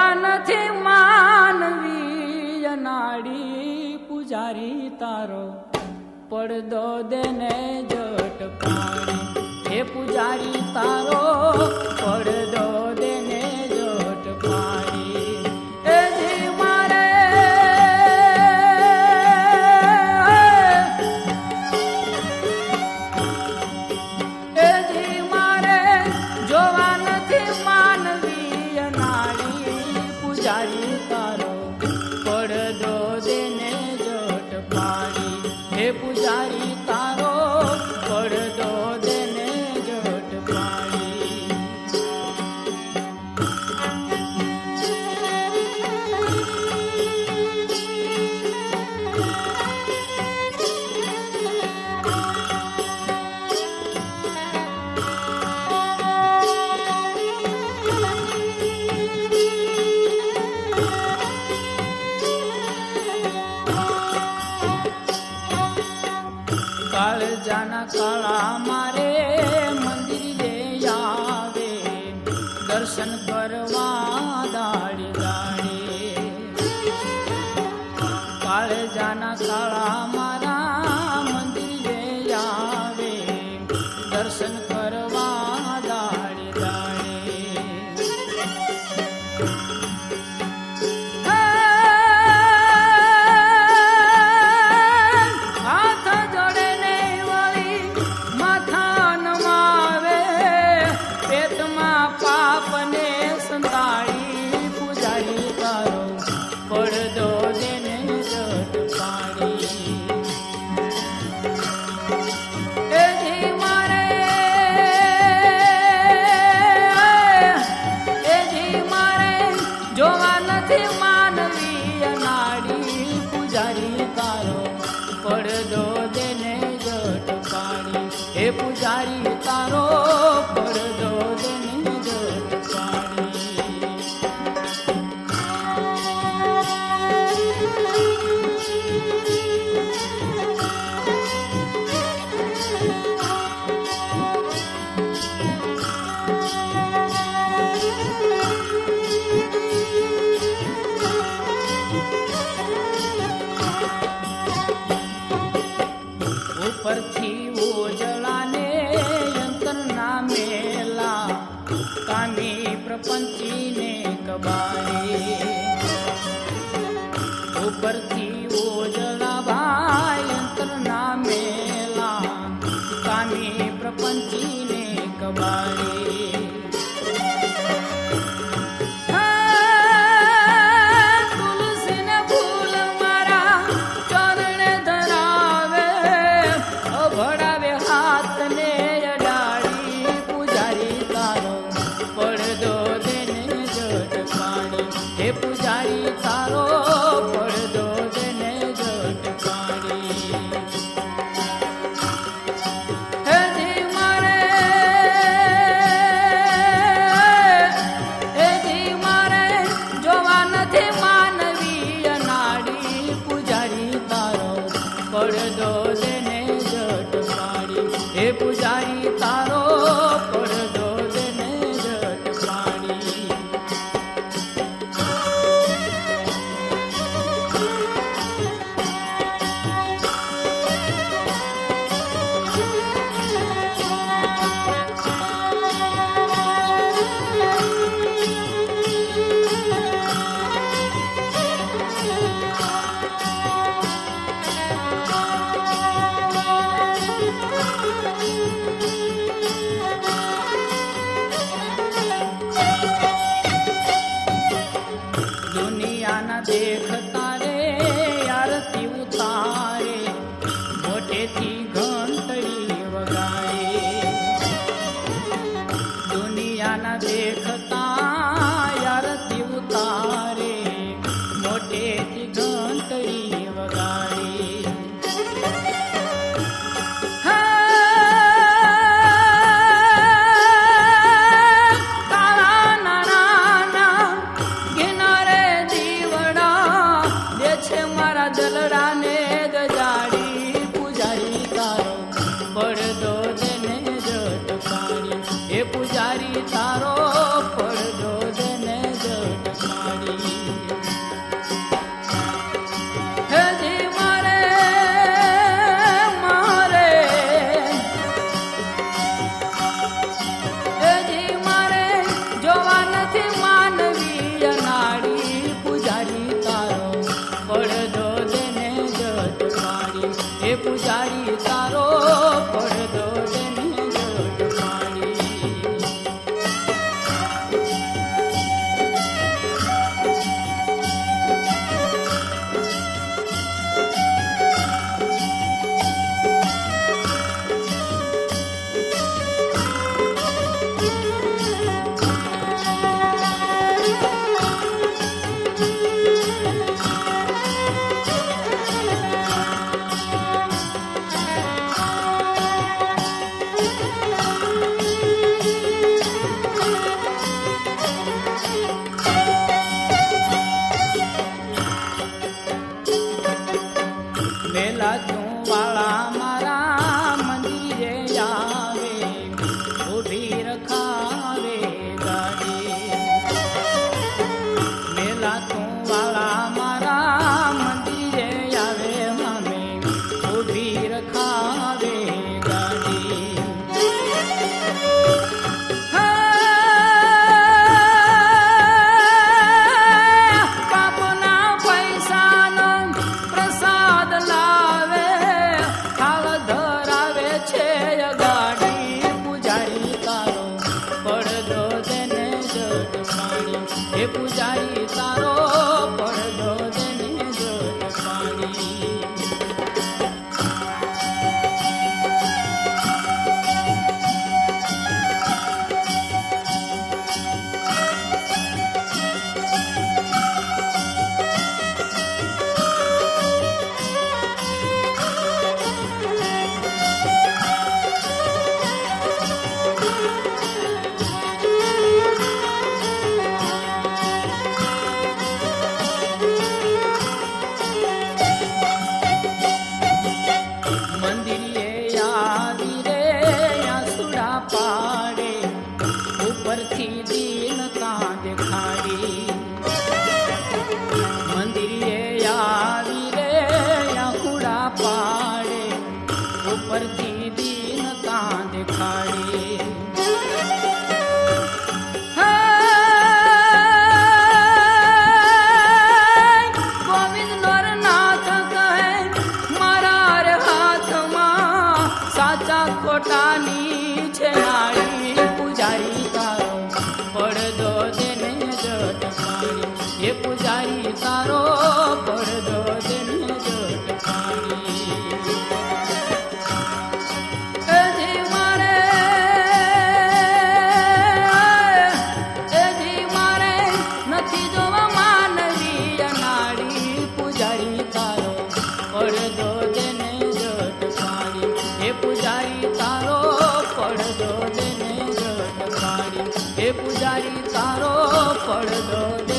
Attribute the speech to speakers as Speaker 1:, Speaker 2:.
Speaker 1: જોવા નથી માનવી અનાડી પૂજારી તારો પડદો દેને જટ પાડી હે પૂજારી તારો પડદો દેને જટ પાડી એ જી મારે એ જી મારે જોવા નથી માનવી અનાડી પૂજારી તારો પડદો દેને જટ પાડી હે પૂજારી તારો પડદો દેને જટ પાડી કાળજાના કાળા મારે મંદિરે આવે દર્શન કરવા દાડી દાડી કાળજાના કાળા મારા મંદિરે આવે દર્શન કરવા દાડી દાડી પાપને સંતાડી પૂજારી તારો પડદો દેને જટ પાડી એ જી મારે જોવા નથી માનવી અનાડી પૂજારી તારો પડદો દેને જટ પાડી હે પૂજારી તારો પડદો દેને ઉપરથી ઓજળાને યંત્રના મેલા કાની પ્રપંચીને કબારે ઉપરથી ઓજળા ભાઈ યંત્રના મેલા કાની પ્રપંચીને કબારે હે પૂજારી તારો પડદો દેને જટ પાડી હે જી મારે જોવા નથી માનવી અનાડી પૂજારી તારો પડદો દેને જટ પાડી હે પૂજારી તારો પડદો દેને જટ પાડી દુનિયાના દેખતા રે આરતી ઉતારે મોટેથી ઘંટડી વગાડે દુનિયાના દેખતા આરતી ઉતારે મોટેથી ઘંટડી વગાડે દલડાને દજાડી પૂજારી તારો પડદો દેને જટ પાડી હે પૂજારી તારો પડદો દેને જટ પાડી પૂજારી તારો પડદો દેને જટ પાડી. ઉપરથી દીનતા દેખાડી. મંદિરે આવી રે આંખુડા પાડે ઉપરથી દીનતા દેખાડી. ગોવિંદ નરનાથ કહે મારા રે હાથમાં સાચા ખોટાની છે નાળી. પૂજારી તારો પડદો દેને જટ પાડી. એ પૂજારી તારો પડદો દેને જટ પાડી. એજી મારે નથી જોવા માનવી નાડી. પૂજારી તારો પડદો દેને જટ પાડી. એ પૂજારી તારો પડદો દેને જટ પાડી. એ પૂજારી તારો પડદો દે